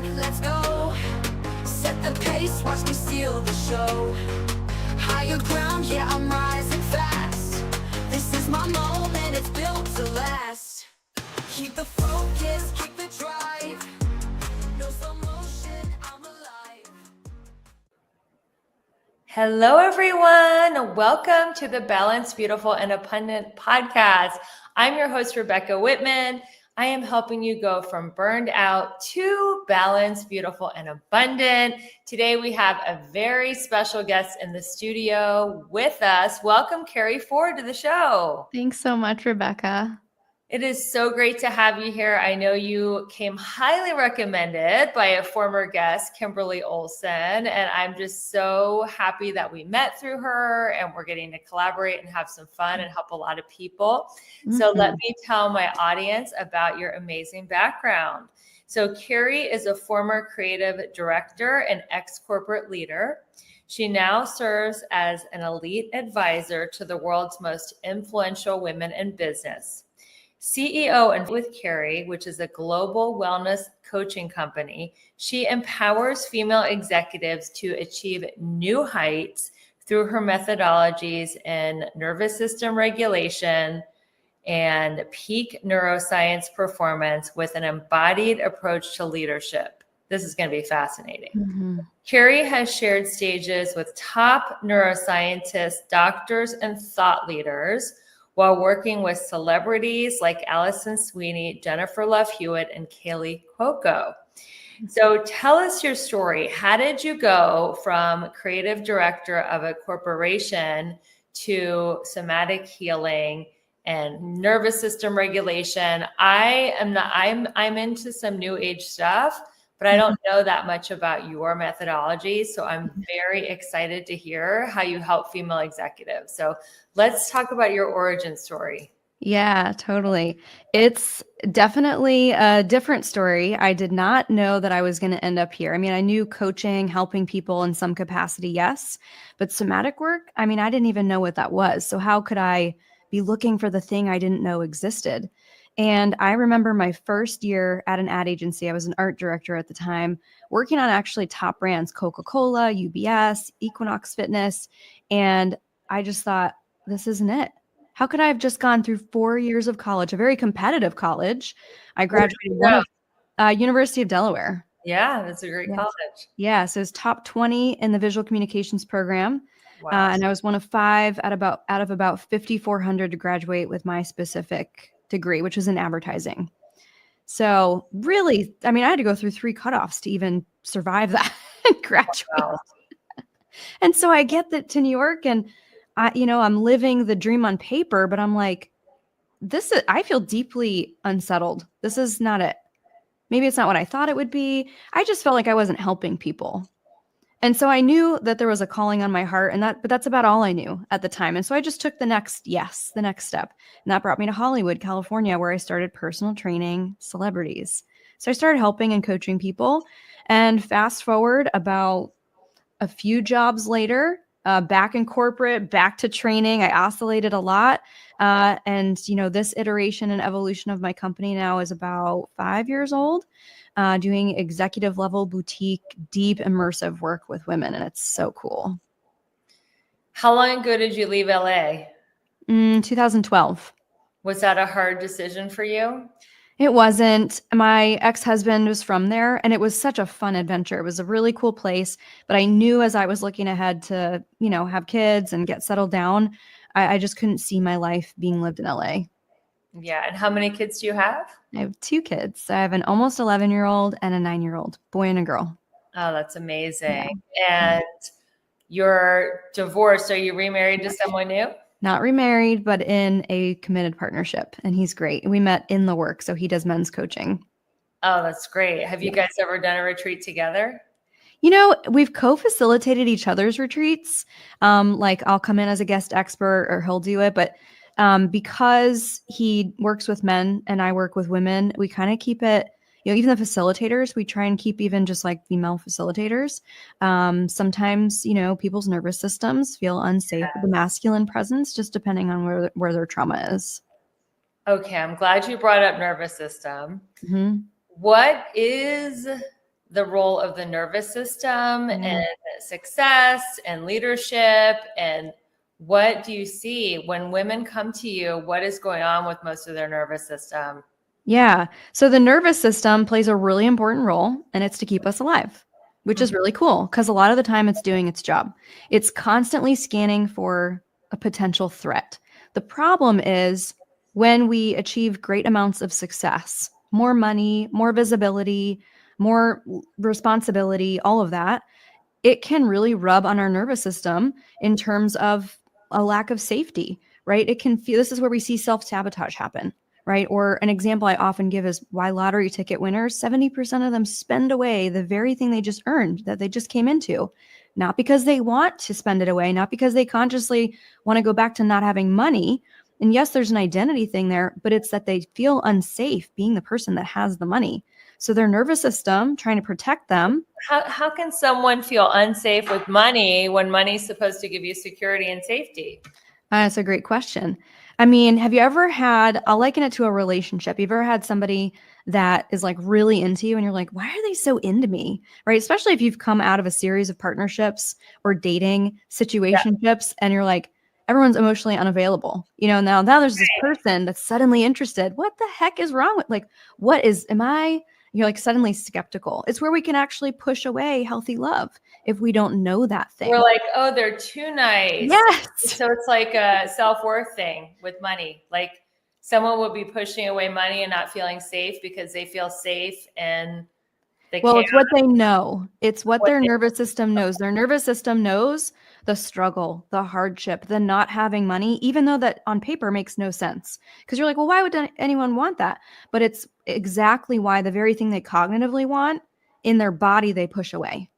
back, let's go. Set the pace, watch me steal the show. Higher ground, yeah, I'm rising fast. This is my moment, it's built to last. Keep the focus, keep the drive. No slow motion, I'm alive. Hello, everyone. Welcome to the Balanced, Beautiful, and Abundant podcast. I'm your host, Rebecca Whitman. I am helping you go from burned out to balanced, beautiful, and abundant. Today, we have a very special guest in the studio with us. Welcome, KERI Ford, to the show. Thanks so much, Rebecca. It is so great to have you here. I know you came highly recommended by a former guest, Kimberly Olson, and I'm just so happy that we met through her and we're getting to collaborate and have some fun and help a lot of people. So let me tell my audience about your amazing background. So KERI is a former creative director and ex-corporate leader. She now serves as an elite advisor to the world's most influential women in business. CEO and with KERI, which is a global wellness coaching company, she empowers female executives to achieve new heights through her methodologies in nervous system regulation and peak neuroscience performance with an embodied approach to leadership. This is going to be fascinating. KERI has shared stages with top neuroscientists, doctors, and thought leaders, while working with celebrities like Allison Sweeney, Jennifer Love Hewitt, and Kaylee Cuoco. So tell us your story. How did you go from creative director of a corporation to somatic healing and nervous system regulation? I'm into some new age stuff, but I don't know that much about your methodology. So I'm very excited to hear how you help female executives. So let's talk about your origin story. Yeah, totally. It's definitely a different story. I did not know that I was going to end up here. I mean, I knew coaching, helping people in some capacity, yes, but somatic work, I mean, I didn't even know what that was. So how could I be looking for the thing I didn't know existed? And I remember my first year at an ad agency, I was an art director at the time, working on actually top brands, Coca-Cola, UBS, Equinox Fitness. And I just thought, this isn't it. How could I have just gone through 4 years of college, a very competitive college? I graduated University of Delaware. Yeah, that's a great college. Yeah, so it was top 20 in the visual communications program. Wow. And I was one of 5 out of about 5,400 to graduate with my specific degree, which was in advertising. So really, I mean, I had to go through 3 cutoffs to even survive that and graduate. Wow. And so I get that to New York and I'm living the dream on paper, but I'm like, I feel deeply unsettled. This is not it. Maybe it's not what I thought it would be. I just felt like I wasn't helping people. And so I knew that there was a calling on my heart, but that's about all I knew at the time. And so I just took the next step. And that brought me to Hollywood, California, where I started personal training celebrities. So I started helping and coaching people. And fast forward about a few jobs later, back in corporate, back to training. I oscillated a lot. And this iteration and evolution of my company now is about 5 years old. Doing executive level boutique, deep immersive work with women. And it's so cool. How long ago did you leave LA? 2012. Was that a hard decision for you? It wasn't. My ex-husband was from there and it was such a fun adventure. It was a really cool place, but I knew as I was looking ahead to, have kids and get settled down, I just couldn't see my life being lived in LA. Yeah. And how many kids do you have? I have 2 kids. I have an almost 11-year-old and a 9-year-old, boy and a girl. Oh, that's amazing. Yeah. And you're divorced. Are you remarried to someone new? Not remarried, but in a committed partnership. And he's great. We met in the work. So he does men's coaching. Oh, that's great. Have you guys ever done a retreat together? We've co-facilitated each other's retreats. Like I'll come in as a guest expert or he'll do it. But because he works with men and I work with women, we kind of keep it, even the facilitators, we try and keep even just like female facilitators. Sometimes, people's nervous systems feel unsafe with the masculine presence, just depending on where their trauma is. Okay. I'm glad you brought up nervous system. Mm-hmm. What is the role of the nervous system and success and leadership? And what do you see when women come to you? What is going on with most of their nervous system? Yeah. So the nervous system plays a really important role, and it's to keep us alive, which is really cool because a lot of the time it's doing its job. It's constantly scanning for a potential threat. The problem is when we achieve great amounts of success, more money, more visibility, more responsibility, all of that, it can really rub on our nervous system in terms of a lack of safety, right? It can feel, this is where we see self-sabotage happen, right? Or an example I often give is why lottery ticket winners, 70% of them spend away the very thing they just earned, that they just came into, not because they want to spend it away, not because they consciously want to go back to not having money. And yes, there's an identity thing there, but it's that they feel unsafe being the person that has the money. So their nervous system trying to protect them. How can someone feel unsafe with money when money's supposed to give you security and safety? That's a great question. I mean, have you ever had, I'll liken it to a relationship. You've ever had somebody that is like really into you and you're like, why are they so into me? Right? Especially if you've come out of a series of partnerships or dating situationships and you're like, everyone's emotionally unavailable. You know, now there's this person that's suddenly interested. What the heck is wrong with, like, you're like suddenly skeptical. It's where we can actually push away healthy love if we don't know that thing. We're like, oh, they're too nice. Yes. So it's like a self-worth thing with money. Like someone would be pushing away money and not feeling safe because they feel safe and well, it's what they know. It's what their nervous system knows. Their nervous system knows the struggle, the hardship, the not having money, even though that on paper makes no sense. Because you're like, well, why would anyone want that? But it's exactly why the very thing they cognitively want in their body, they push away.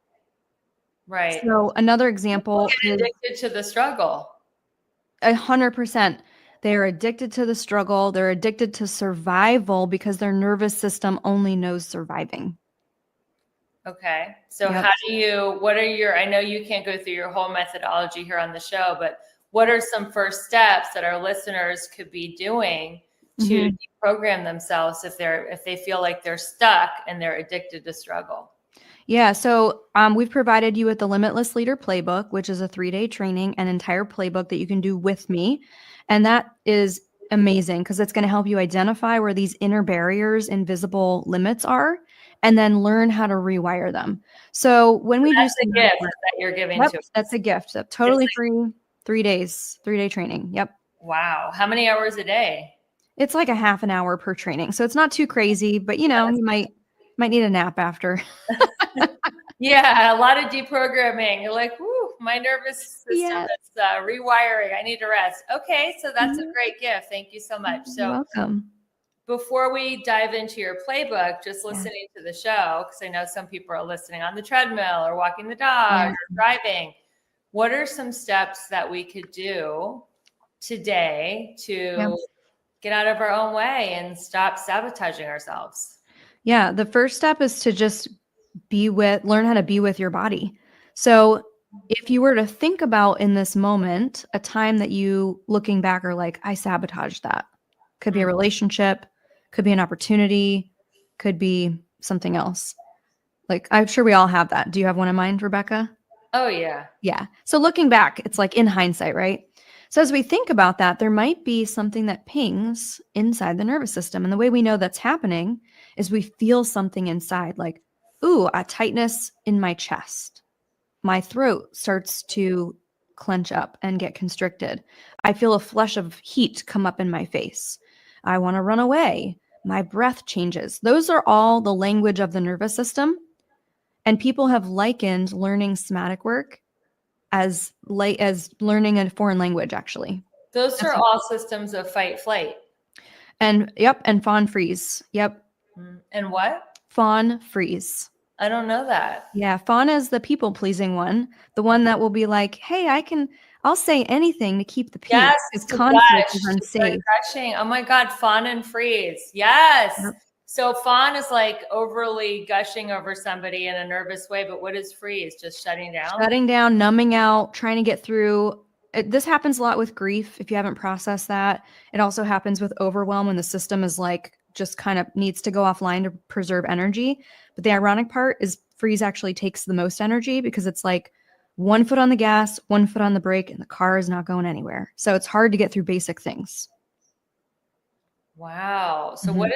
Right. So another example is addicted to the struggle. 100%. They're addicted to the struggle. They're addicted to survival because their nervous system only knows surviving. Okay. So I know you can't go through your whole methodology here on the show, but what are some first steps that our listeners could be doing to deprogram themselves if they feel like they're stuck and they're addicted to struggle? Yeah. So we've provided you with the Limitless Leader Playbook, which is a 3-day training, an entire playbook that you can do with me. And that is amazing because it's going to help you identify where these inner barriers, invisible limits are, and then learn how to rewire them. So when we do some gift that you're giving to us. That's a gift. That's totally free. 3 days, 3-day training. Yep. Wow. How many hours a day? It's like a half an hour per training. So it's not too crazy, but you know, you might need a nap after. Yeah, a lot of deprogramming. You're like, whoo, my nervous system is rewiring. I need to rest. Okay, so that's a great gift. Thank you so much. So you're welcome. Before we dive into your playbook, just listening to the show, because I know some people are listening on the treadmill or walking the dog or driving. What are some steps that we could do today to get out of our own way and stop sabotaging ourselves? Yeah, the first step is to just learn how to be with your body. So if you were to think about in this moment, a time that you looking back are like, I sabotaged that. Could be a relationship, could be an opportunity, could be something else. Like, I'm sure we all have that. Do you have one in mind, Rebecca? Oh, yeah. Yeah. So looking back, it's like in hindsight, right? So as we think about that, there might be something that pings inside the nervous system. And the way we know that's happening is we feel something inside, like, ooh, a tightness in my chest. My throat starts to clench up and get constricted. I feel a flush of heat come up in my face. I want to run away. My breath changes. Those are all the language of the nervous system. And people have likened learning somatic work as learning a foreign language, actually. Those are all systems of fight, flight. And fawn freeze. Yep. And what? Fawn freeze. I don't know that. Yeah, fawn is the people pleasing one, the one that will be like, hey, I'll say anything to keep the peace. Yes, because conflict is unsafe. Oh my God, fawn and freeze. Yes. Yep. So fawn is like overly gushing over somebody in a nervous way, but what is freeze? Just shutting down? Shutting down, numbing out, trying to get through. This happens a lot with grief if you haven't processed that. It also happens with overwhelm when the system is like just kind of needs to go offline to preserve energy. But the ironic part is freeze actually takes the most energy because it's like one foot on the gas, one foot on the brake, and the car is not going anywhere. So it's hard to get through basic things. Wow. So what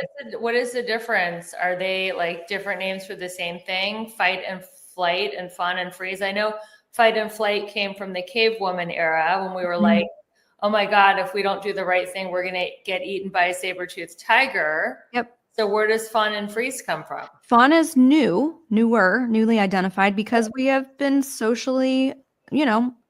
is the difference? Are they like different names for the same thing? Fight and flight and fawn and freeze. I know fight and flight came from the cave woman era when we were like, oh my God, if we don't do the right thing, we're going to get eaten by a saber-toothed tiger. Yep. So where does fawn and freeze come from? Fawn is newly identified because we have been socially,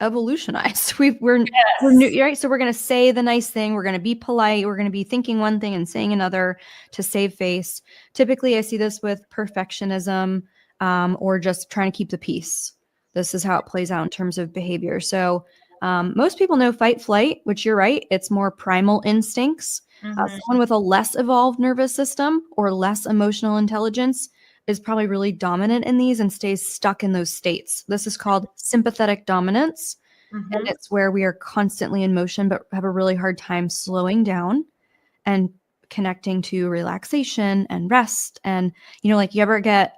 evolutionized. We're new, right? So we're going to say the nice thing. We're going to be polite. We're going to be thinking one thing and saying another to save face. Typically, I see this with perfectionism or just trying to keep the peace. This is how it plays out in terms of behavior. So most people know fight, flight, which you're right. It's more primal instincts. Someone with a less evolved nervous system or less emotional intelligence is probably really dominant in these and stays stuck in those states. This is called sympathetic dominance. And it's where we are constantly in motion, but have a really hard time slowing down and connecting to relaxation and rest. And, like you ever get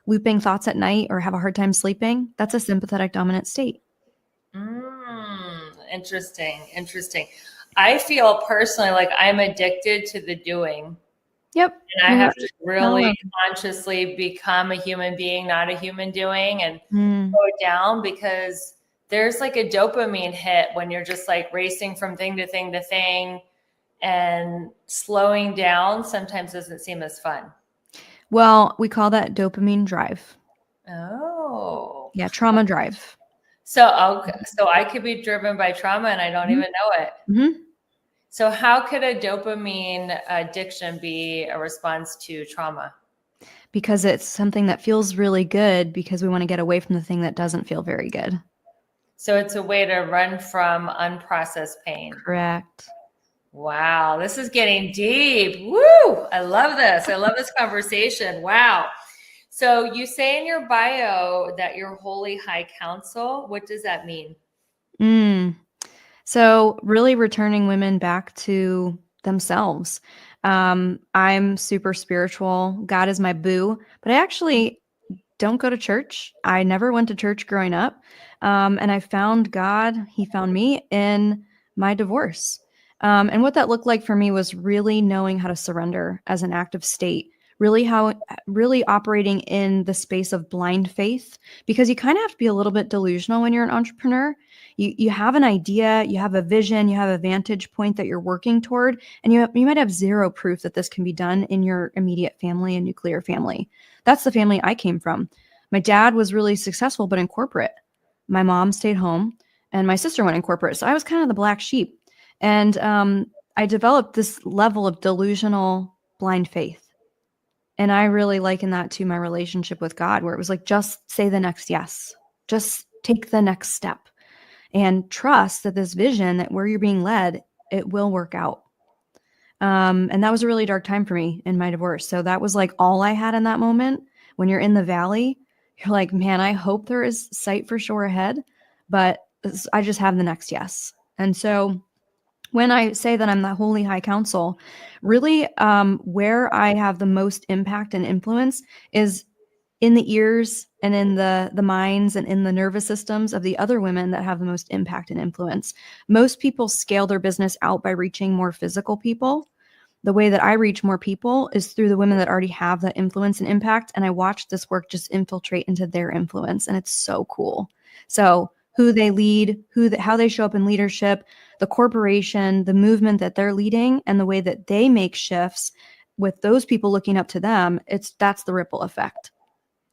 looping thoughts at night or have a hard time sleeping, that's a sympathetic dominant state. Interesting. I feel personally like I'm addicted to the doing. Yep. And I have to really consciously become a human being, not a human doing, and slow it down because there's like a dopamine hit when you're just like racing from thing to thing to thing, and slowing down sometimes doesn't seem as fun. Well, we call that dopamine drive. Oh. Yeah, trauma drive. So I could be driven by trauma and I don't even know it. So how could a dopamine addiction be a response to trauma? Because it's something that feels really good because we want to get away from the thing that doesn't feel very good. So it's a way to run from unprocessed pain. Correct. Wow, this is getting deep. Woo! I love this. I love this conversation. Wow. So you say in your bio that you're Holy High Council. What does that mean? So really returning women back to themselves. I'm super spiritual. God is my boo, but I actually don't go to church. I never went to church growing up. And I found God, he found me in my divorce. And what that looked like for me was really knowing how to surrender as an active state, really operating in the space of blind faith, because you kind of have to be a little bit delusional when you're an entrepreneur. You have an idea, you have a vision, you have a vantage point that you're working toward, and you might have zero proof that this can be done in your immediate family and nuclear family. That's the family I came from. My dad was really successful, but in corporate. My mom stayed home, and my sister went in corporate. So I was kind of the black sheep. And I developed this level of delusional blind faith. And I really liken that to my relationship with God, where it was like, just say the next yes. Just take the next step. And trust that this vision, that where you're being led, it will work out. And that was a really dark time for me in my divorce. So that was like all I had in that moment. When you're in the valley, you're like, man, I hope there is sight for sure ahead, but I just have the next yes. And so when I say that I'm the Holy High Council, really where I have the most impact and influence is in the ears and in the minds and in the nervous systems of the other women that have the most impact and influence. Most people scale their business out by reaching more physical people. The way that I reach more people is through the women that already have the influence and impact. And I watch this work just infiltrate into their influence. And it's so cool. So who they lead, how they show up in leadership, the corporation, the movement that they're leading, and the way that they make shifts with those people looking up to them, that's the ripple effect.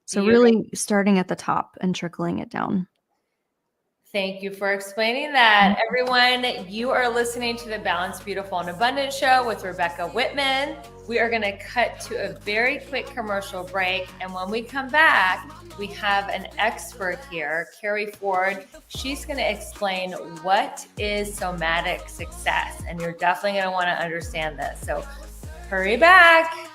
So really starting at the top and trickling it down. Thank you for explaining that. Everyone, you are listening to the Balanced, Beautiful, and Abundant Show with Rebecca Whitman. We are going to cut to a very quick commercial break. And when we come back, we have an expert here, KERI Ford. She's going to explain what is somatic success. And you're definitely going to want to understand this. So hurry back.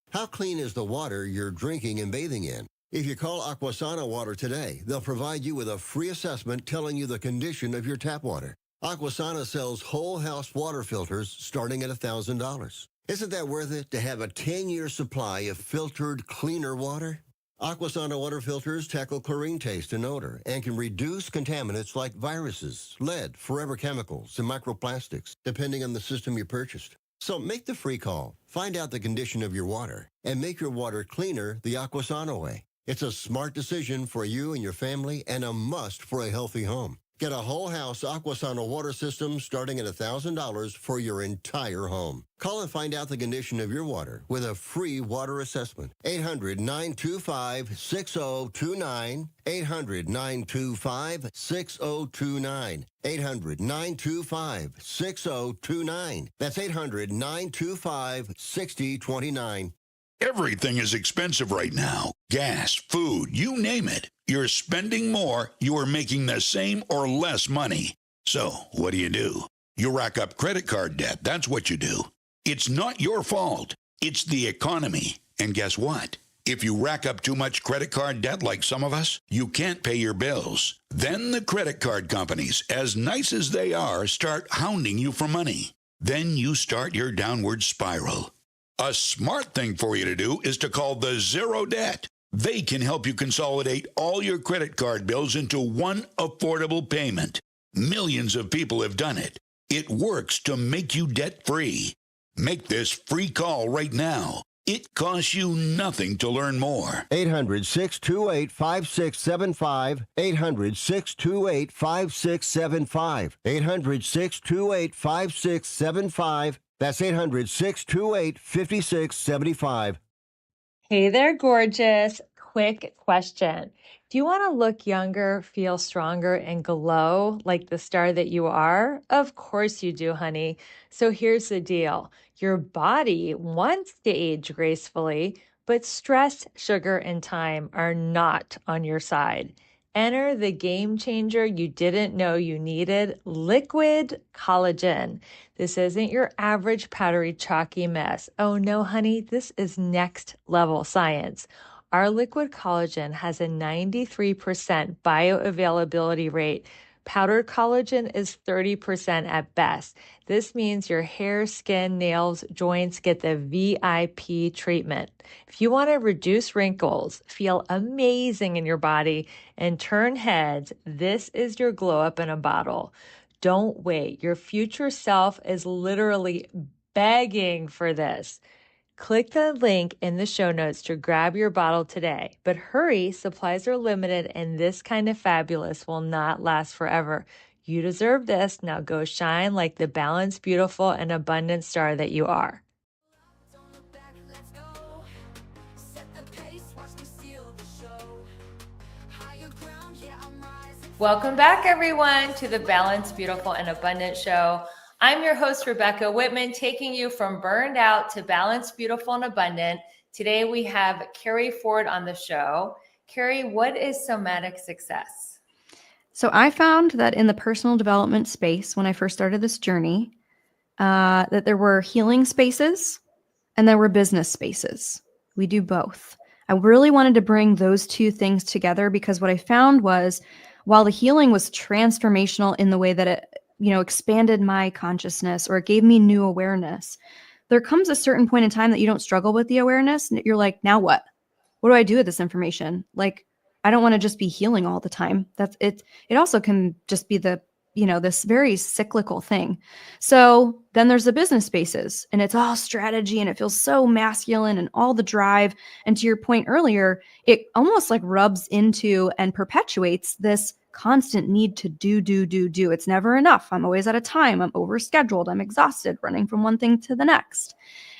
How clean is the water you're drinking and bathing in? If you call Aquasana Water today, they'll provide you with a free assessment telling you the condition of your tap water. Aquasana sells whole house water filters starting at $1,000. Isn't that worth it to have a 10-year supply of filtered, cleaner water? Aquasana water filters tackle chlorine taste and odor and can reduce contaminants like viruses, lead, forever chemicals, and microplastics, depending on the system you purchased. So make the free call, find out the condition of your water, and make your water cleaner the Aquasana way. It's a smart decision for you and your family and a must for a healthy home. Get a whole house Aquasana water system starting at $1,000 for your entire home. Call and find out the condition of your water with a free water assessment. 800-925-6029. 800-925-6029. 800-925-6029. That's 800-925-6029. Everything is expensive right now. Gas, food, you name it. You're spending more, you are making the same or less money. So, what do? You rack up credit card debt, that's what you do. It's not your fault. It's the economy. And guess what? If you rack up too much credit card debt like some of us, you can't pay your bills. Then the credit card companies, as nice as they are, start hounding you for money. Then you start your downward spiral. A smart thing for you to do is to call the Zero Debt. They can help you consolidate all your credit card bills into one affordable payment. Millions of people have done it. It works to make you debt-free. Make this free call right now. It costs you nothing to learn more. 800-628-5675. 800-628-5675. 800-628-5675. That's 800-628-5675. Hey there, gorgeous. Quick question. Do you want to look younger, feel stronger, and glow like the star that you are? Of course you do, honey. So here's the deal. Your body wants to age gracefully, but stress, sugar, and time are not on your side. Enter the game changer you didn't know you needed, liquid collagen. This isn't your average powdery, chalky mess. Oh no, honey, this is next level science. Our liquid collagen has a 93% bioavailability rate. Powdered collagen is 30% at best. This means your hair, skin, nails, joints get the VIP treatment. If you want to reduce wrinkles, feel amazing in your body, and turn heads, this is your glow up in a bottle. Don't wait. Your future self is literally begging for this. Click the link in the show notes to grab your bottle today. But hurry, supplies are limited and this kind of fabulous will not last forever. You deserve this. Now go shine like the balanced, beautiful, and abundant star that you are. Don't look back, let's go. Set the pace, watch me steal the show. Higher ground, yeah, I'm rising. Welcome back, everyone, to the Balanced, Beautiful, and Abundant Show. I'm your host, Rebecca Whitman, taking you from burned out to balanced, beautiful, and abundant. Today, we have KERI Ford on the show. KERI, what is somatic success? So I found that in the personal development space, when I first started this journey, that there were healing spaces and there were business spaces. We do both. I really wanted to bring those two things together because what I found was while the healing was transformational in the way that it expanded my consciousness or it gave me new awareness, there comes a certain point in time that you don't struggle with the awareness. And you're like, now what? What do I do with this information? Like, I don't want to just be healing all the time. That's it. It also can just be this very cyclical thing. So then there's the business spaces and it's all strategy and it feels so masculine and all the drive. And to your point earlier, it almost like rubs into and perpetuates this constant need to do. It's never enough. I'm always out of time. I'm overscheduled. I'm exhausted, running from one thing to the next.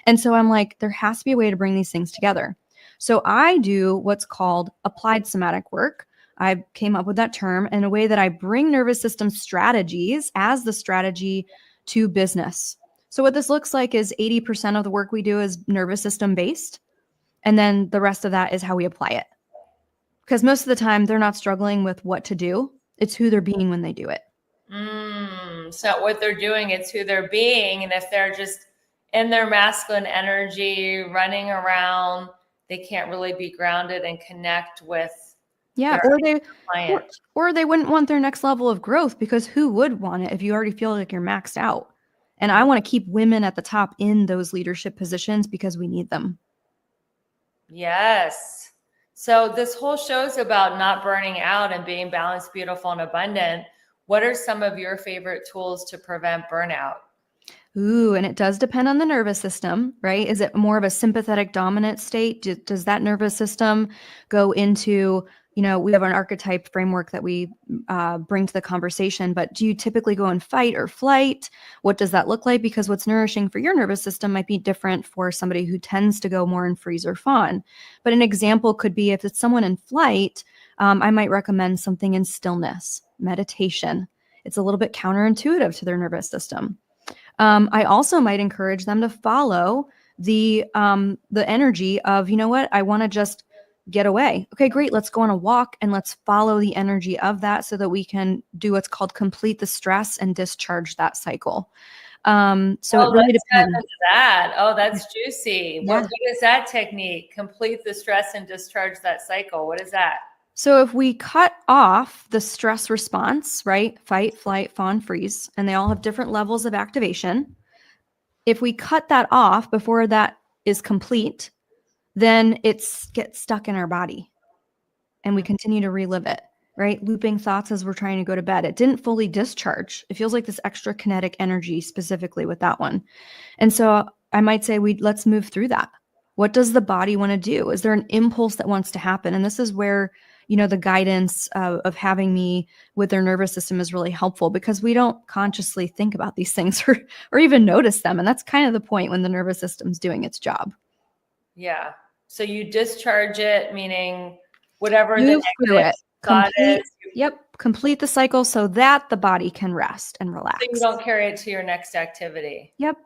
And so I'm like, there has to be a way to bring these things together. So I do what's called applied somatic work. I came up with that term in a way that I bring nervous system strategies as the strategy to business. So what this looks like is 80% of the work we do is nervous system based. And then the rest of that is how we apply it. Because most of the time they're not struggling with what to do. It's who they're being when they do it. So what they're doing, it's who they're being. And if they're just in their masculine energy, running around, they can't really be grounded and connect with or they wouldn't want their next level of growth because who would want it if you already feel like you're maxed out? And I want to keep women at the top in those leadership positions because we need them. Yes. So this whole show is about not burning out and being balanced, beautiful, and abundant. What are some of your favorite tools to prevent burnout? Ooh, and it does depend on the nervous system, right? Is it more of a sympathetic dominant state? Does that nervous system go into, we have an archetype framework that we bring to the conversation, but do you typically go in fight or flight? What does that look like? Because what's nourishing for your nervous system might be different for somebody who tends to go more in freeze or fawn. But an example could be if it's someone in flight, I might recommend something in stillness, meditation. It's a little bit counterintuitive to their nervous system. I also might encourage them to follow the energy of, you know what, I want to just get away. Okay, great. Let's go on a walk and let's follow the energy of that so that we can do what's called complete the stress and discharge that cycle. So it really let's dive depends. into that. Oh, that's juicy. Yeah. What is that technique? Complete the stress and discharge that cycle. What is that? So if we cut off the stress response, right? Fight, flight, fawn, freeze, and they all have different levels of activation. If we cut that off before that is complete, then it gets stuck in our body and we continue to relive it, right? Looping thoughts as we're trying to go to bed. It didn't fully discharge. It feels like this extra kinetic energy specifically with that one. And so I might say let's move through that. What does the body want to do? Is there an impulse that wants to happen? And this is where the guidance of having me with their nervous system is really helpful because we don't consciously think about these things or even notice them. And that's kind of the point when the nervous system's doing its job. Yeah. So you discharge it, meaning whatever Move the through it. thought is. Complete the cycle so that the body can rest and relax. So you don't carry it to your next activity. Yep.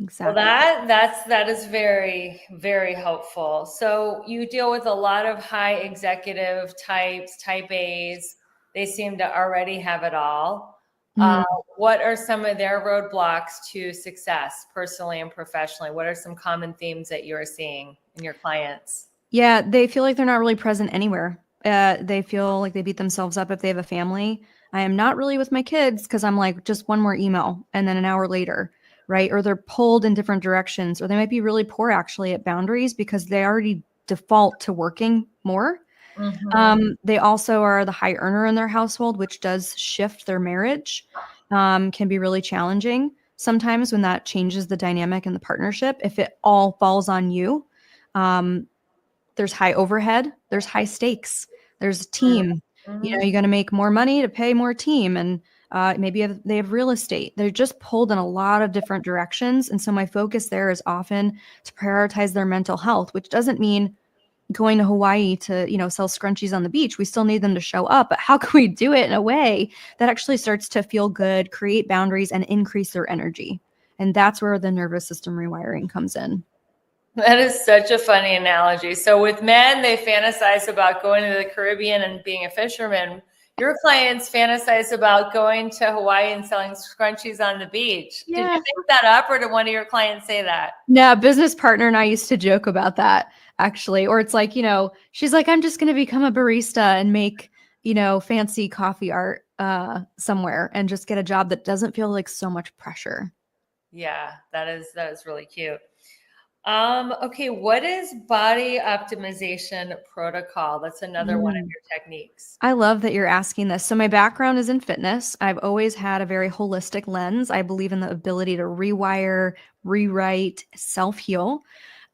Exactly. Well, that is very, very helpful. So you deal with a lot of high executive types, type A's. They seem to already have it all. What are some of their roadblocks to success personally and professionally? What are some common themes that you're seeing in your clients? Yeah, they feel like they're not really present anywhere. They feel like they beat themselves up if they have a family. I am not really with my kids because I'm like, just one more email and then an hour later, right? Or they're pulled in different directions, or they might be really poor actually at boundaries because they already default to working more. They also are the high earner in their household, which does shift their marriage, can be really challenging sometimes when that changes the dynamic in the partnership. If it all falls on you, there's high overhead, there's high stakes, there's a team. You got to make more money to pay more team. And maybe they have real estate. They're just pulled in a lot of different directions. And so my focus there is often to prioritize their mental health, which doesn't mean going to Hawaii to, sell scrunchies on the beach. We still need them to show up, but how can we do it in a way that actually starts to feel good, create boundaries, and increase their energy? And that's where the nervous system rewiring comes in. That is such a funny analogy. So with men, they fantasize about going to the Caribbean and being a fisherman. Your clients fantasize about going to Hawaii and selling scrunchies on the beach. Yeah. Did you make that up, or did one of your clients say that? No, business partner and I used to joke about that, actually. Or it's like, she's like, I'm just going to become a barista and make, fancy coffee art somewhere and just get a job that doesn't feel like so much pressure. Yeah, that is really cute. Okay, what is body optimization protocol? That's another one of your techniques. I love that you're asking this. So my background is in fitness. I've always had a very holistic lens. I believe in the ability to rewire, rewrite, self-heal.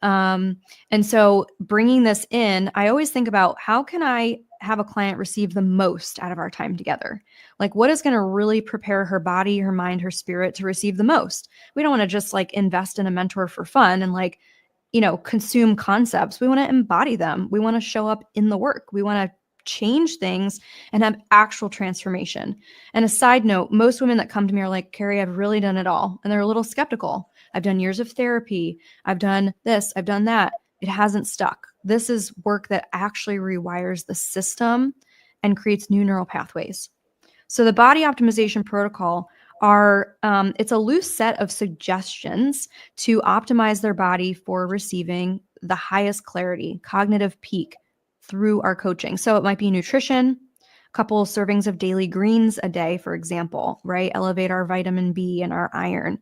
And so bringing this in, I always think about how can I have a client receive the most out of our time together? Like what is going to really prepare her body, her mind, her spirit to receive the most? We don't want to just invest in a mentor for fun and consume concepts. We want to embody them. We want to show up in the work. We want to change things and have actual transformation. And a side note, most women that come to me are like, KERI, I've really done it all. And they're a little skeptical. I've done years of therapy. I've done this. I've done that. It hasn't stuck. This is work that actually rewires the system and creates new neural pathways. So the body optimization protocol it's a loose set of suggestions to optimize their body for receiving the highest clarity, cognitive peak through our coaching. So it might be nutrition, couple servings of daily greens a day, for example, right? Elevate our vitamin B and our iron.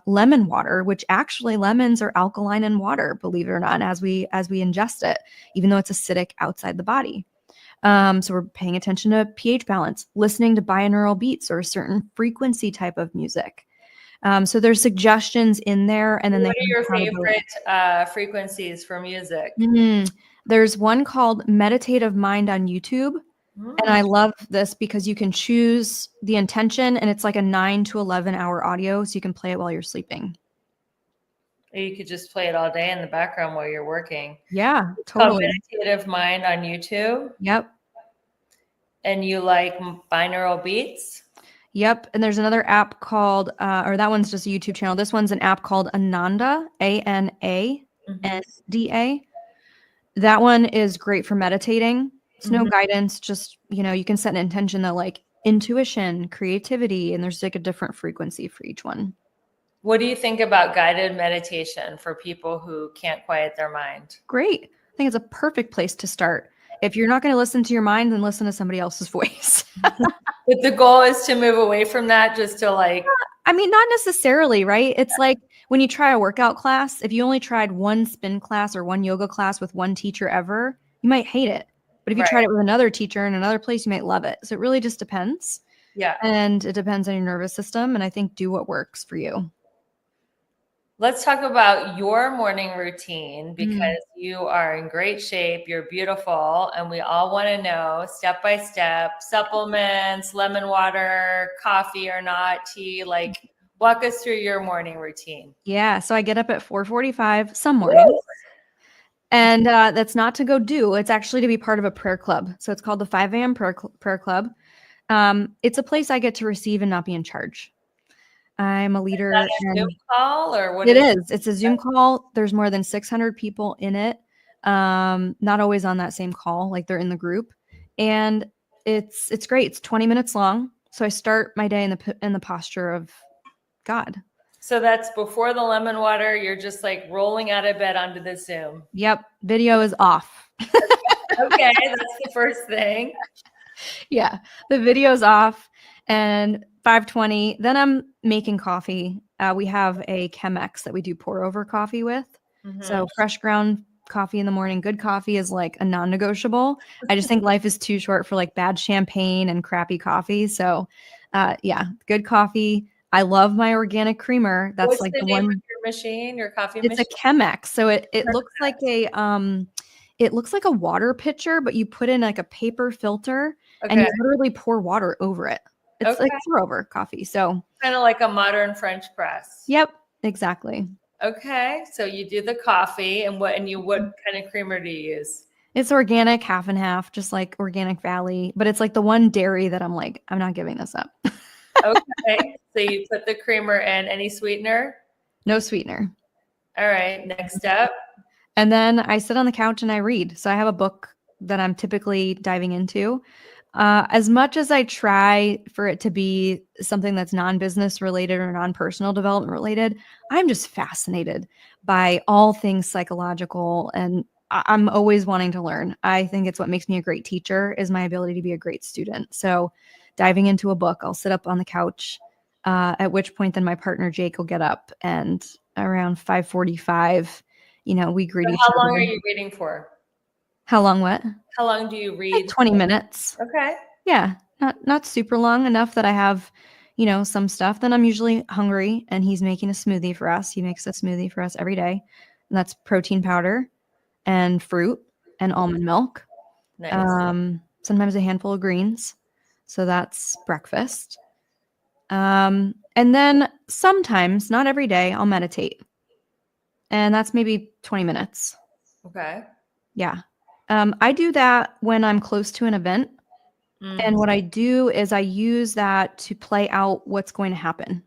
Lemon water, which actually lemons are alkaline in water, believe it or not, as we ingest it, even though it's acidic outside the body. So we're paying attention to pH balance, listening to binaural beats or a certain frequency type of music. So there's suggestions in there, and then what are your favorite frequencies for music? There's one called Meditative Mind on YouTube. And I love this because you can choose the intention, and it's like a 9 to 11 hour audio. So you can play it while you're sleeping. You could just play it all day in the background while you're working. Yeah, totally. Meditative Mind on YouTube. Yep. And you like binaural beats? Yep. And there's another app called, or that one's just a YouTube channel. This one's an app called Ananda, ANANDA. That one is great for meditating. It's no guidance, just, you can set an intention that like intuition, creativity, and there's like a different frequency for each one. What do you think about guided meditation for people who can't quiet their mind? Great. I think it's a perfect place to start. If you're not going to listen to your mind, then listen to somebody else's voice. But the goal is to move away from that, just to like... I mean, not necessarily, right? It's like when you try a workout class, if you only tried one spin class or one yoga class with one teacher ever, you might hate it. But if you tried it with another teacher in another place, you might love it. So it really just depends. Yeah. And it depends on your nervous system. And I think do what works for you. Let's talk about your morning routine, because you are in great shape. You're beautiful. And we all want to know step by step, supplements, lemon water, coffee or not, tea, like walk us through your morning routine. Yeah. So I get up at 4:45 some mornings. And that's not to go do. It's actually to be part of a prayer club. So it's called the 5 a.m. prayer club. It's a place I get to receive and not be in charge. I'm a leader. Is that a Zoom call or what? It is. It's a Zoom call. There's more than 600 people in it. Not always on that same call, like they're in the group. And it's great. It's 20 minutes long. So I start my day in the posture of God. So that's before the lemon water. You're just like rolling out of bed onto the Zoom. Yep. Video is off. Okay. That's the first thing. Yeah. The video's off, and 5:20. Then I'm making coffee. We have a Chemex that we do pour over coffee with. So fresh ground coffee in the morning. Good coffee is like a non-negotiable. I just think life is too short for like bad champagne and crappy coffee. So yeah, good coffee. I love my organic creamer. That's What's like the the name one. of your machine, your coffee It's machine? a Chemex. So it looks like a water pitcher, but you put in like a paper filter and you literally pour water over it. It's like pour over coffee. So kind of like a modern French press. Yep, exactly. Okay. So you do the coffee, and what kind of creamer do you use? It's organic, half and half, just like Organic Valley, but it's like the one dairy that I'm like, I'm not giving this up. Okay. So you put the creamer in. Any sweetener? No sweetener. All right. Next step. And then I sit on the couch and I read. So I have a book that I'm typically diving into. As much as I try for it to be something that's non-business related or non-personal development related, I'm just fascinated by all things psychological, and I'm always wanting to learn. I think it's what makes me a great teacher is my ability to be a great student. So diving into a book, I'll sit up on the couch, at which point then my partner Jake will get up, and around 5:45, we greet each other. How long are you reading for? How long what? How long do you read? Like 20 minutes. Okay. Yeah, not super long, enough that I have, some stuff. Then I'm usually hungry, and he's making a smoothie for us. He makes a smoothie for us every day. And that's protein powder and fruit and almond milk. Nice. Sometimes a handful of greens. So that's breakfast. And then sometimes, not every day, I'll meditate. And that's maybe 20 minutes. Okay. Yeah. I do that when I'm close to an event. And what I do is I use that to play out what's going to happen.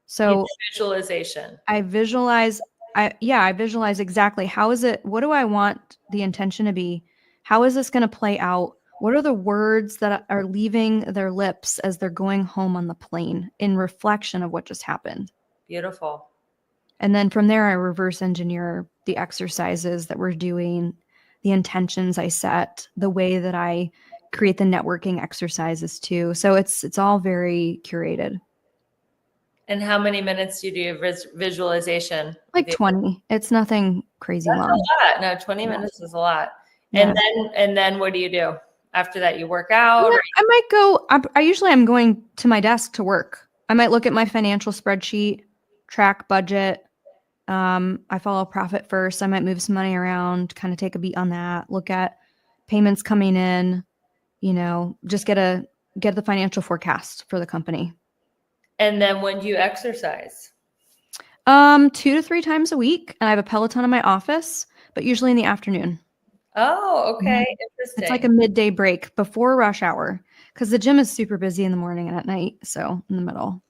So visualization. I visualize exactly what do I want the intention to be? How is this going to play out? What are the words that are leaving their lips as they're going home on the plane in reflection of what just happened? Beautiful. And then from there, I reverse engineer the exercises that we're doing, the intentions I set, the way that I create the networking exercises too. So it's all very curated. And how many minutes do you do visualization? Like 20. It's nothing crazy That's long. a lot. No, 20 minutes is a lot. Yeah. And then what do you do after that? You work out? Yeah, I might go. I usually am going to my desk to work. I might look at my financial spreadsheet, track budget. I follow Profit First. I might move some money around, kind of take a beat on that. Look at payments coming in. Just get the financial forecast for the company. And then when do you exercise? 2 to 3 times a week, and I have a Peloton in my office, but usually in the afternoon. Oh, okay. It's Interesting. like a midday break before rush hour because the gym is super busy in the morning and at night. So in the middle.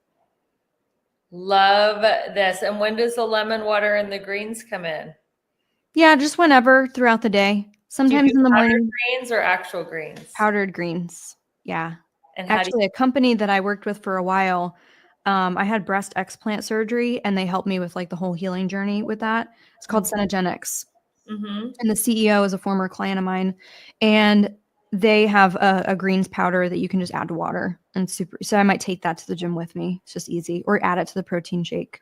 Love this. And when does the lemon water and the greens come in? Yeah, just whenever throughout the day. Sometimes in the morning. Greens or actual greens? Powdered greens. Yeah. And actually, a company that I worked with for a while, I had breast explant surgery, and they helped me with like the whole healing journey with that. It's called Cenogenics. Mm-hmm. And the CEO is a former client of mine, and they have a greens powder that you can just add to water, and so I might take that to the gym with me. It's just easy, or add it to the protein shake.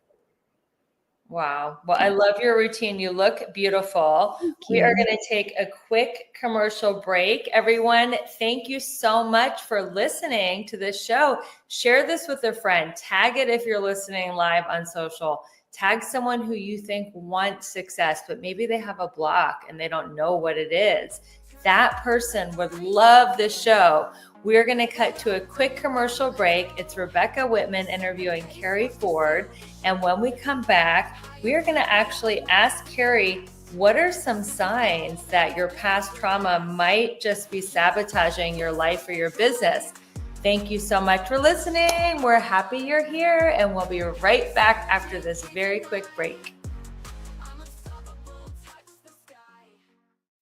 Wow. Well, I love your routine. You look beautiful. We are going to take a quick commercial break. Everyone, thank you so much for listening to this show. Share this with a friend. Tag it if you're listening live on social. Tag someone who you think wants success, but maybe they have a block and they don't know what it is. That person would love this show. We're going to cut to a quick commercial break. It's Rebecca Whitman interviewing KERI Ford. And when we come back, we are going to actually ask KERI, what are some signs that your past trauma might just be sabotaging your life or your business? Thank you so much for listening. We're happy you're here, and we'll be right back after this very quick break.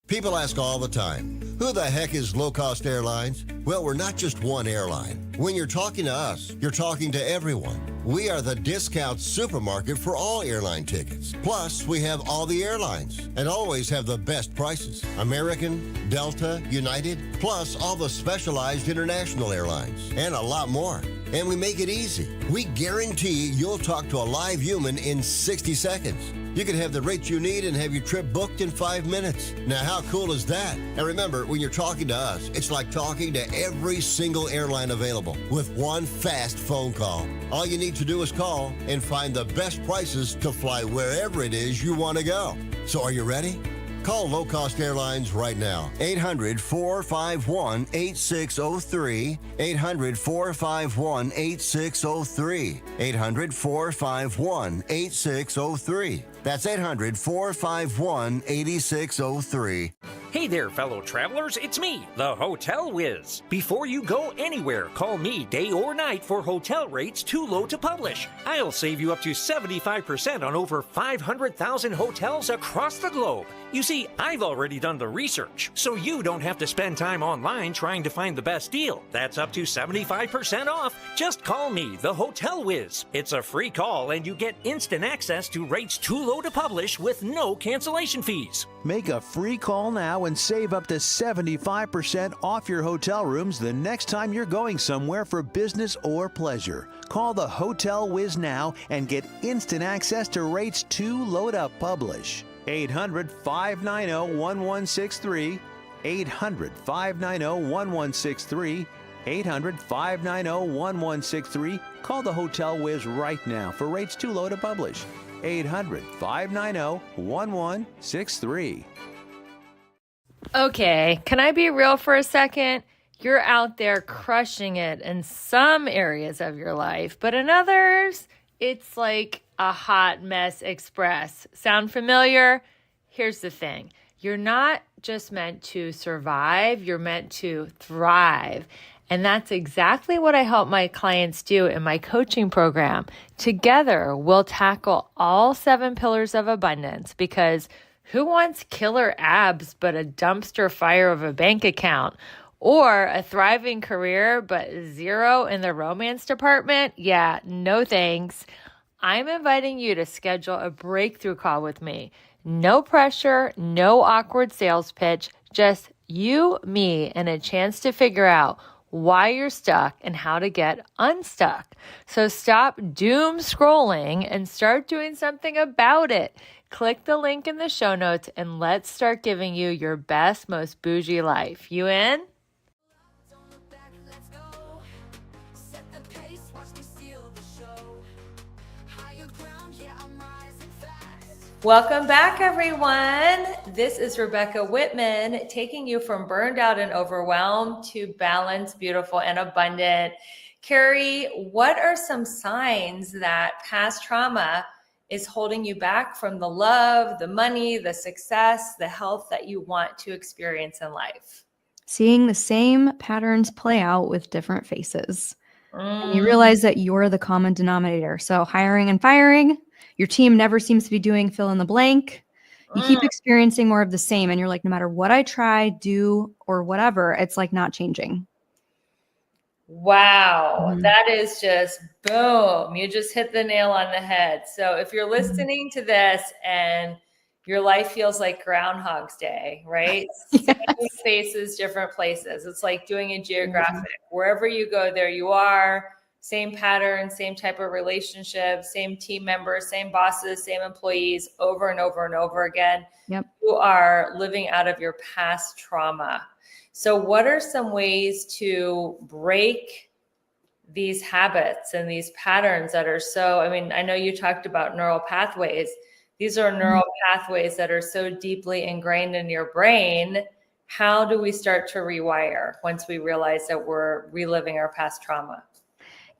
People ask all the time, who the heck is Low Cost Airlines? Well, we're not just one airline. When you're talking to us, you're talking to everyone. We are the discount supermarket for all airline tickets. Plus, we have all the airlines and always have the best prices. American, Delta, United, plus all the specialized international airlines and a lot more. And we make it easy. We guarantee you'll talk to a live human in 60 seconds. You can have the rates you need and have your trip booked in 5 minutes. Now, how cool is that? And remember, when you're talking to us, it's like talking to every single airline available with one fast phone call. All you need to do is call and find the best prices to fly wherever it is you want to go. So are you ready? Call Low Cost Airlines right now. 800-451-8603. 800-451-8603. 800-451-8603. That's 800-451-8603. Hey there, fellow travelers, it's me, the Hotel Whiz. Before you go anywhere, call me day or night for hotel rates too low to publish. I'll save you up to 75% on over 500,000 hotels across the globe. You see, I've already done the research, so you don't have to spend time online trying to find the best deal. That's up to 75% off. Just call me, the Hotel Whiz. It's a free call, and you get instant access to rates too low to publish with no cancellation fees. Make a free call now and save up to 75% off your hotel rooms the next time you're going somewhere for business or pleasure. Call the Hotel Whiz now and get instant access to rates too low to publish. 800-590-1163. 800-590-1163. 800-590-1163. Call the Hotel Whiz right now for rates too low to publish. 800-590-1163. Okay, can I be real for a second? You're out there crushing it in some areas of your life, but in others, it's like a hot mess express. Sound familiar? Here's the thing. You're not just meant to survive, you're meant to thrive. And that's exactly what I help my clients do in my coaching program. Together, we'll tackle all 7 pillars of abundance, because who wants killer abs but a dumpster fire of a bank account? Or a thriving career but 0 in the romance department? Yeah, no thanks. I'm inviting you to schedule a breakthrough call with me. No pressure, no awkward sales pitch, just you, me, and a chance to figure out why you're stuck and how to get unstuck. So stop doom scrolling and start doing something about it. Click the link in the show notes and let's start giving you your best, most bougie life. You in? Don't look back, let's go. Set the pace, watch me steal the show. Higher ground, yeah, I'm rising fast. Welcome back, everyone. This is Rebecca Whitman, taking you from burned out and overwhelmed to balanced, beautiful, and abundant. KERI, what are some signs that past trauma is holding you back from the love, the money, the success, the health that you want to experience in life? Seeing the same patterns play out with different faces. And you realize that you're the common denominator. So hiring and firing, your team never seems to be doing fill in the blank. You keep experiencing more of the same. And you're like, no matter what I try, do, or whatever, it's like not changing. Wow, that is just boom. You just hit the nail on the head. So if you're listening to this and your life feels like Groundhog's Day, right? Same faces, different places. It's like doing a geographic. Wherever you go, there you are. Same pattern, same type of relationship, same team members, same bosses, same employees, over and over and over again. Yep. You are living out of your past trauma. So what are some ways to break these habits and these patterns that are so, I mean, I know you talked about neural pathways. These are neural pathways that are so deeply ingrained in your brain. How do we start to rewire once we realize that we're reliving our past trauma?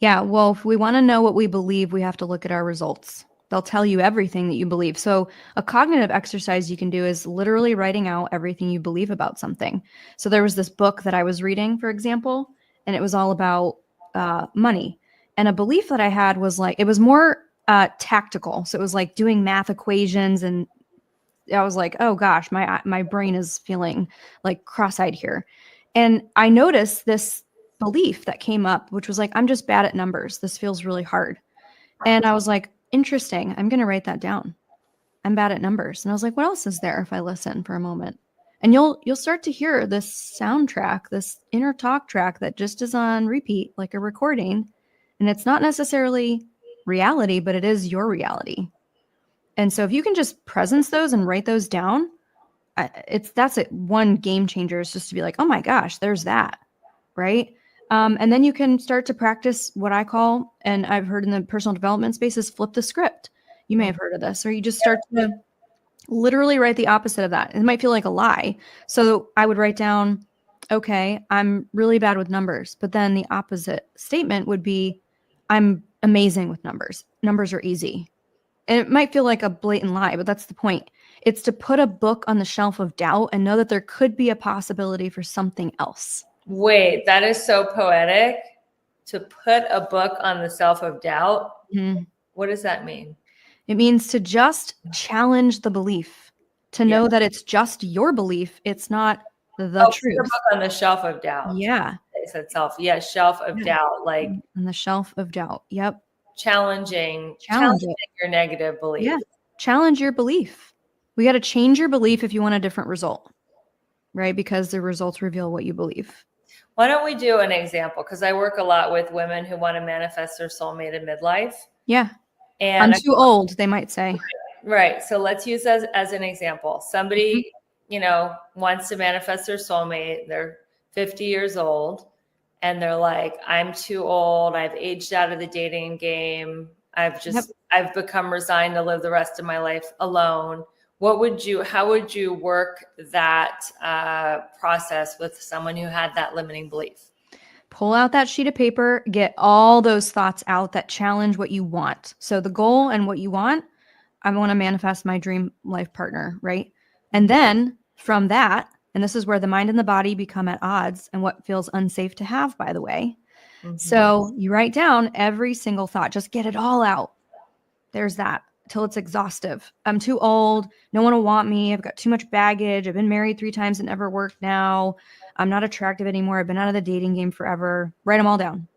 Yeah, well, if we want to know what we believe, we have to look at our results. They'll tell you everything that you believe. So a cognitive exercise you can do is literally writing out everything you believe about something. So there was this book that I was reading, for example, and it was all about money. And a belief that I had was like, it was more tactical. So it was like doing math equations. And I was like, oh gosh, my brain is feeling like cross-eyed here. And I noticed this belief that came up, which was like, I'm just bad at numbers. This feels really hard. And I was like, interesting. I'm going to write that down. I'm bad at numbers. And I was like, what else is there if I listen for a moment? And you'll start to hear this soundtrack, this inner talk track that just is on repeat, like a recording. And it's not necessarily reality, but it is your reality. And so if you can just presence those and write those down, that's it. One game changer is just to be like, oh my gosh, there's that. Right. And then you can start to practice what I call, and I've heard in the personal development space, is flip the script. You may have heard of this, or you just start to literally write the opposite of that. It might feel like a lie. So I would write down, okay, I'm really bad with numbers. But then the opposite statement would be, I'm amazing with numbers. Numbers are easy. And it might feel like a blatant lie, but that's the point. It's to put a book on the shelf of doubt and know that there could be a possibility for something else. Wait, that is so poetic. To put a book on the shelf of doubt. What does that mean? It means to just challenge the belief, to know that it's just your belief. It's not the truth. Put a book on the shelf of doubt. Yeah. It said self. Yeah, shelf of doubt. Like on the shelf of doubt. Yep. Challenging your negative belief. Yeah. Challenge your belief. We got to change your belief if you want a different result, right? Because the results reveal what you believe. Why don't we do an example? Because I work a lot with women who want to manifest their soulmate in midlife. Yeah. And I'm too old, they might say. Right. So let's use as an example. Somebody, wants to manifest their soulmate. They're 50 years old and they're like, I'm too old. I've aged out of the dating game. I've become resigned to live the rest of my life alone. How would you work that process with someone who had that limiting belief? Pull out that sheet of paper, get all those thoughts out that challenge what you want. So the goal and what you want, I want to manifest my dream life partner, right? And then from that, and this is where the mind and the body become at odds and what feels unsafe to have, by the way. So you write down every single thought, just get it all out. There's that. Till it's exhaustive. I'm too old. No one will want me. I've got too much baggage. I've been married 3 times. It never worked now. I'm not attractive anymore. I've been out of the dating game forever. Write them all down.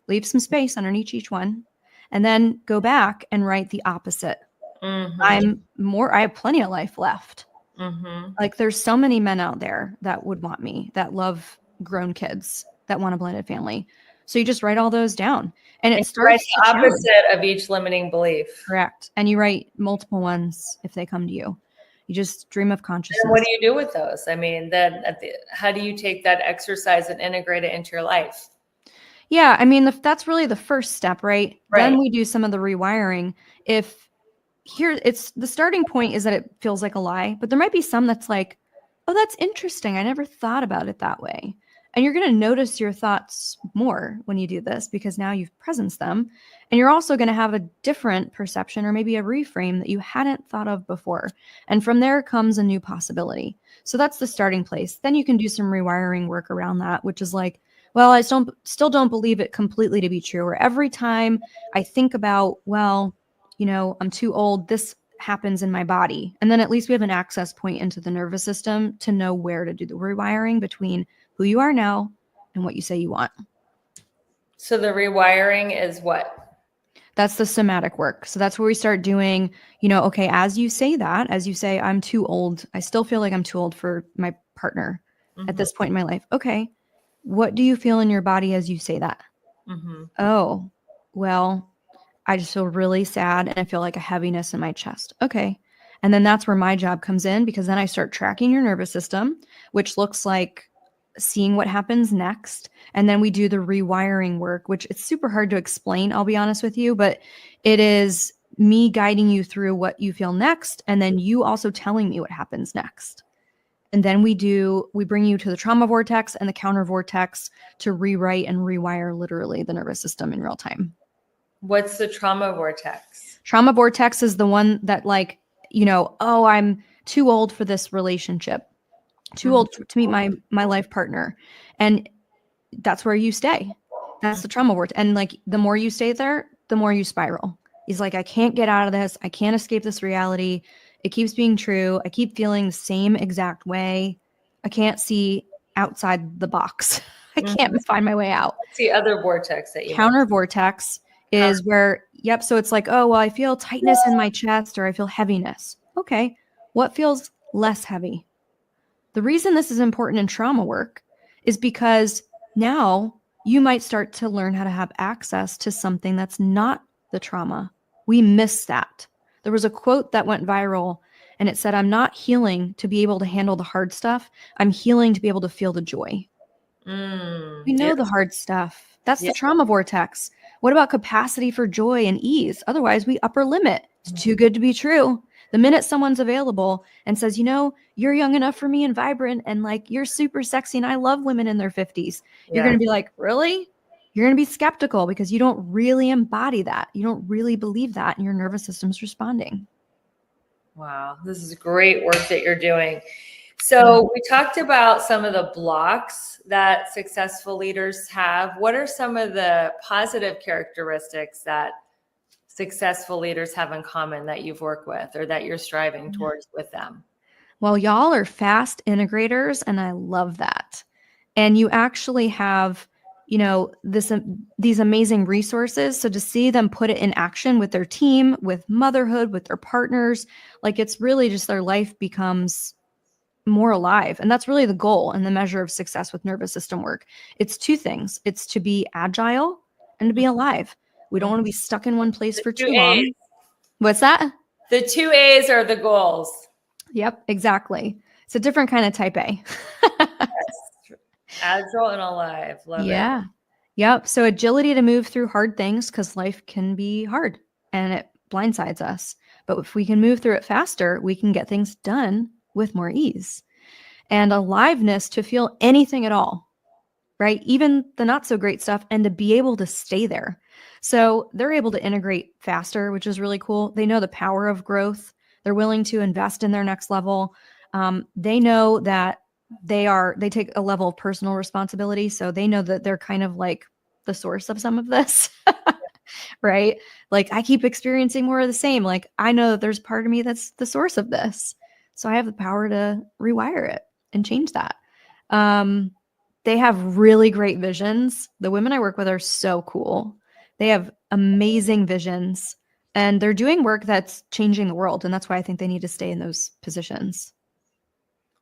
Leave some space underneath each one. And then go back and write the opposite. I have plenty of life left. Mm-hmm. Like there's so many men out there that would want me, that love grown kids, that want a blended family. So you just write all those down, and And it you write starts the to challenge. opposite of each limiting belief. Correct. And you write multiple ones if they come to you. You just dream of And consciousness. what do you do with those? I mean, then how do you take that exercise and integrate it into your life? Yeah, I mean, that's really the first step, right? Right. Then we do some of the rewiring. If here, it's the starting point is that it feels like a lie, but there might be some that's like, oh, that's interesting. I never thought about it that way. And you're going to notice your thoughts more when you do this because now you've presenced them. And you're also going to have a different perception or maybe a reframe that you hadn't thought of before. And from there comes a new possibility. So that's the starting place. Then you can do some rewiring work around that, which is like, well, I still don't believe it completely to be true. Or every time I think about, well, you know, I'm too old, this happens in my body. And then at least we have an access point into the nervous system to know where to do the rewiring between who you are now and what you say you want. So the rewiring is what? That's the somatic work. So that's where we start doing, you know, okay, as you say that, as you say, I'm too old, I still feel like I'm too old for my partner at this point in my life. Okay, what do you feel in your body as you say that? Mm-hmm. Oh, well, I just feel really sad and I feel like a heaviness in my chest. Okay. And then that's where my job comes in because then I start tracking your nervous system, which looks like seeing what happens next. And then we do the rewiring work, which it's super hard to explain, I'll be honest with you, but it is me guiding you through what you feel next. And then you also telling me what happens next. And then we bring you to the trauma vortex and the counter vortex to rewrite and rewire literally the nervous system in real time. What's the trauma vortex? Trauma vortex is the one that like, you know, oh, I'm too old for this relationship, too old to meet my life partner. And that's where you stay. That's the trauma vortex. And like, the more you stay there, the more you spiral. He's like, I can't get out of this. I can't escape this reality. It keeps being true. I keep feeling the same exact way. I can't see outside the box. I can't find my way out. What's the other vortex that you Counter vortex is where, yep. So it's like, oh, well, I feel tightness in my chest or I feel heaviness. Okay. What feels less heavy? The reason this is important in trauma work is because now you might start to learn how to have access to something that's not the trauma. We miss that. There was a quote that went viral and it said, I'm not healing to be able to handle the hard stuff. I'm healing to be able to feel the joy. We know the hard stuff. That's the trauma vortex. What about capacity for joy and ease? Otherwise, we upper limit. It's too good to be true. The minute someone's available and says, you know, you're young enough for me and vibrant and like you're super sexy and I love women in their 50s. You're going to be like, really? You're going to be skeptical because you don't really embody that. You don't really believe that and your nervous system's responding. Wow, this is great work that you're doing. So we talked about some of the blocks that successful leaders have. What are some of the positive characteristics that successful leaders have in common that you've worked with or that you're striving towards with them? Well, y'all are fast integrators, and I love that. And you actually have, you know, these amazing resources. So to see them put it in action with their team, with motherhood, with their partners, like it's really just their life becomes more alive. And that's really the goal and the measure of success with nervous system work. It's two things. It's to be agile and to be alive. We don't want to be stuck in one place for too long. What's that? The 2 A's are the goals. Yep, exactly. It's a different kind of type A. Agile and alive. Love it. Yep. So agility to move through hard things because life can be hard and it blindsides us. But if we can move through it faster, we can get things done with more ease. And aliveness to feel anything at all, right? Even the not so great stuff, and to be able to stay there. So they're able to integrate faster, which is really cool. They know the power of growth. They're willing to invest in their next level. They know that they take a level of personal responsibility. So they know that they're kind of like the source of some of this, right? Like I keep experiencing more of the same. Like I know that there's part of me that's the source of this. So I have the power to rewire it and change that. They have really great visions. The women I work with are so cool. They have amazing visions and they're doing work that's changing the world. And that's why I think they need to stay in those positions.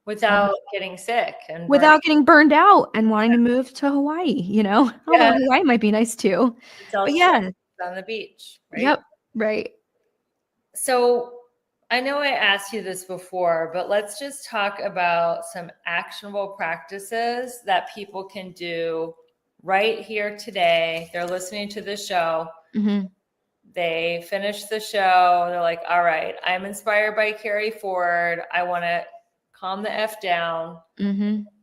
without getting sick and without getting burned out and wanting to move to Hawaii, although Hawaii might be nice too. But yeah, on the beach, right? yep, right. So I know I asked you this before, but let's just talk about some actionable practices that people can do right here today. They're listening to the show. Mm-hmm. They finish the show. They're like, all right, I'm inspired by KERI Ford. I want to calm the F down,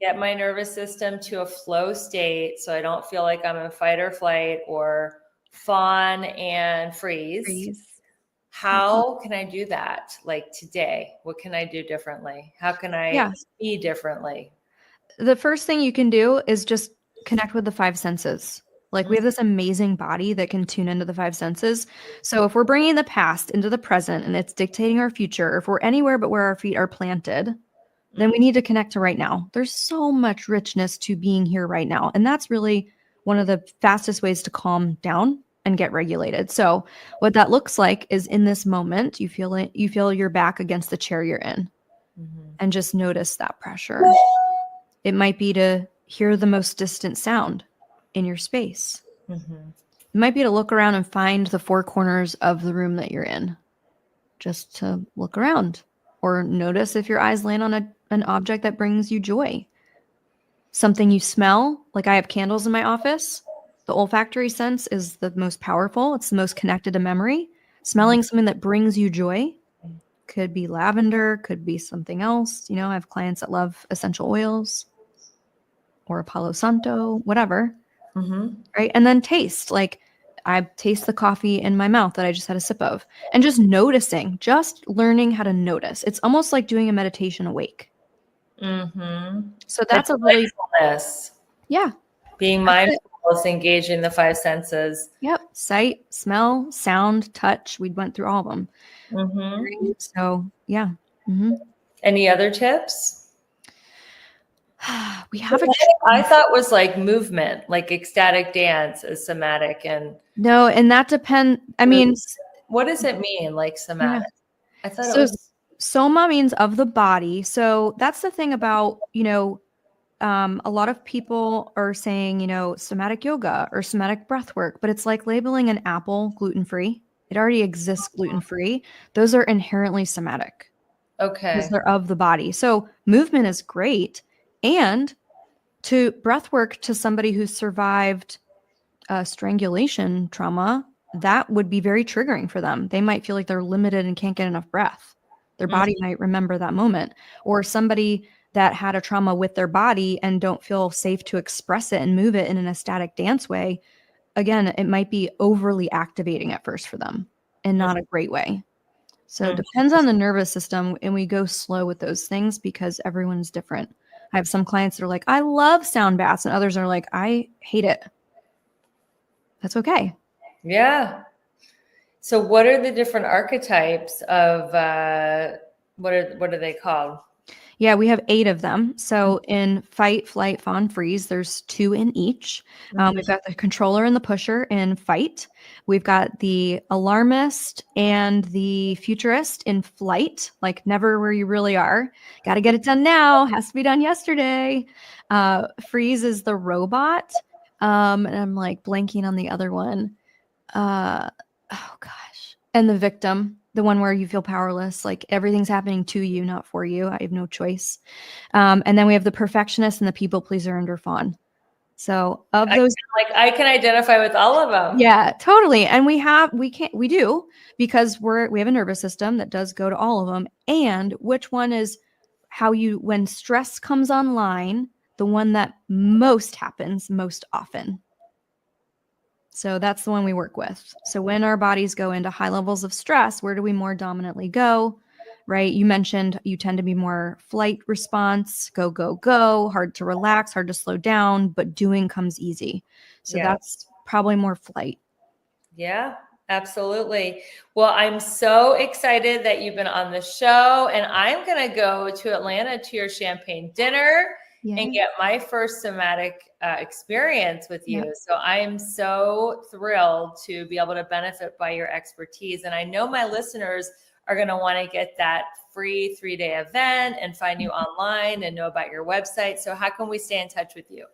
get my nervous system to a flow state so I don't feel like I'm in fight or flight or fawn and freeze. How can I do that? Like today, what can I do differently? How can I be differently? The first thing you can do is just connect with the five senses. Like we have this amazing body that can tune into the five senses. So if we're bringing the past into the present and it's dictating our future, if we're anywhere but where our feet are planted, then we need to connect to right now. There's so much richness to being here right now. And that's really one of the fastest ways to calm down and get regulated. So what that looks like is in this moment, you feel your back against the chair you're in and just notice that pressure. It might be to hear the most distant sound in your space. It might be to look around and find the four corners of the room that you're in, just to look around or notice if your eyes land on an object that brings you joy. Something you smell, like I have candles in my office. The olfactory sense is the most powerful. It's the most connected to memory. Smelling something that brings you joy could be lavender, could be something else. I have clients that love essential oils or Palo Santo, whatever. Right. And then taste, like I taste the coffee in my mouth that I just had a sip of, and just noticing, just learning how to notice. It's almost like doing a meditation awake. So that's a really, being mindful is engaging the five senses. Yep. Sight, smell, sound, touch. We went through all of them. So yeah. Any other tips? We have I thought was like movement, like ecstatic dance is somatic. And no, and that depends. I mean, what does it mean, like somatic? I thought so soma means of the body. So that's the thing about, a lot of people are saying, somatic yoga or somatic breath work, but it's like labeling an apple gluten-free. It already exists gluten-free. Those are inherently somatic. Okay. Because they're of the body. So movement is great. And to breath work to somebody who's survived strangulation trauma, that would be very triggering for them. They might feel like they're limited and can't get enough breath. Their body might remember that moment. Or somebody that had a trauma with their body and don't feel safe to express it and move it in an ecstatic dance way. Again, it might be overly activating at first for them and not a great way. So it depends on the nervous system, and we go slow with those things because everyone's different. I have some clients that are like, I love sound baths, and others are like, I hate it. That's okay. Yeah. So what are the different archetypes of what are they called? Yeah, we have 8 of them. So in fight, flight, fawn, freeze, there's 2 in each. We've got the controller and the pusher in fight. We've got the alarmist and the futurist in flight, like never where you really are. Got to get it done now. Has to be done yesterday. Freeze is the robot. And I'm like blanking on the other one. Oh gosh. And the victim. The one where you feel powerless, like everything's happening to you, not for you. I have no choice. And then we have the perfectionist and the people pleaser under fawn. So of those, I can identify with all of them. Yeah, totally. And we do because we have a nervous system that does go to all of them. And which one is when stress comes online, the one that most happens most often. So that's the one we work with. So when our bodies go into high levels of stress, where do we more dominantly go, right? You mentioned you tend to be more flight response, go, go, go, hard to relax, hard to slow down, but doing comes easy. So that's probably more flight. Yeah, absolutely. Well, I'm so excited that you've been on the show, and I'm going to go to Atlanta to your champagne dinner. And get my first somatic experience with you. So I am so thrilled to be able to benefit by your expertise. And I know my listeners are going to want to get that free 3-day event and find you online and know about your website. So how can we stay in touch with you?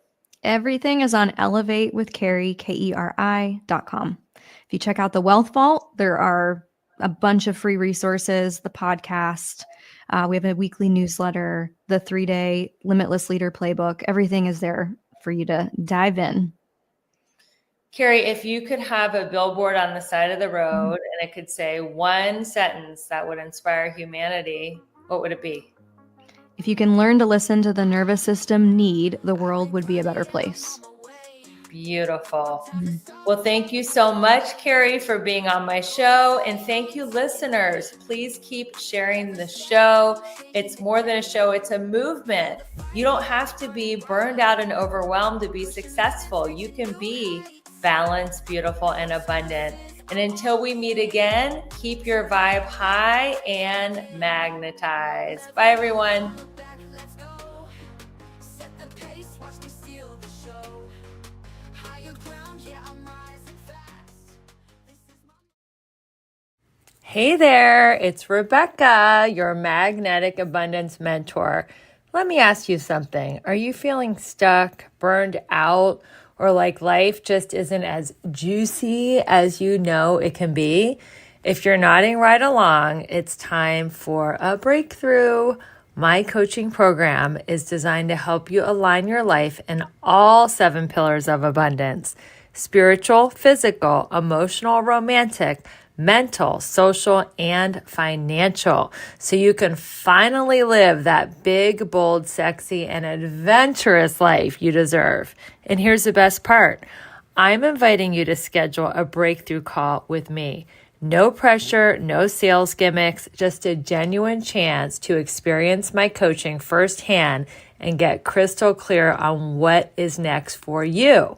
Everything is on elevatewithkeri, KERI.com. If you check out the Wealth Vault, there are a bunch of free resources, the podcast. We have a weekly newsletter, the 3-day Limitless Leader Playbook. Everything is there for you to dive in. KERI, if you could have a billboard on the side of the road and it could say one sentence that would inspire humanity, what would it be? If you can learn to listen to the nervous system need, the world would be a better place. Beautiful. Well, thank you so much, KERI, for being on my show. And thank you, listeners. Please keep sharing the show. It's more than a show, it's a movement. You don't have to be burned out and overwhelmed to be successful. You can be balanced, beautiful, and abundant. And until we meet again, keep your vibe high and magnetized. Bye, everyone. Hey there, it's Rebecca, your magnetic abundance mentor. Let me ask you something. Are you feeling stuck, burned out, or like life just isn't as juicy as you know it can be? If you're nodding right along, it's time for a breakthrough. My coaching program is designed to help you align your life in all 7 pillars of abundance: spiritual, physical, emotional, romantic, mental, social, and financial, so you can finally live that big, bold, sexy, and adventurous life you deserve. And here's the best part. I'm inviting you to schedule a breakthrough call with me. No pressure, no sales gimmicks, just a genuine chance to experience my coaching firsthand and get crystal clear on what is next for you.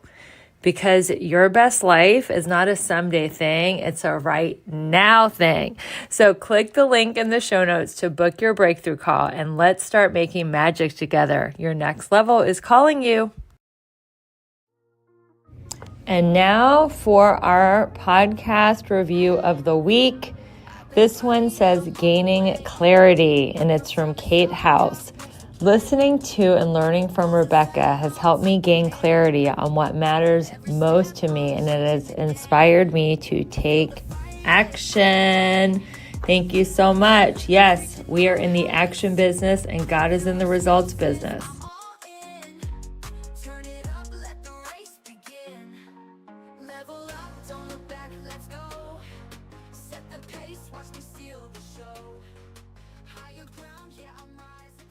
Because your best life is not a someday thing, it's a right now thing. So click the link in the show notes to book your breakthrough call and let's start making magic together. Your next level is calling you. And now for our podcast review of the week. This one says Gaining Clarity, and it's from Kate House. Listening to and learning from Rebecca has helped me gain clarity on what matters most to me, and it has inspired me to take action. Thank you so much. Yes, we are in the action business and God is in the results business.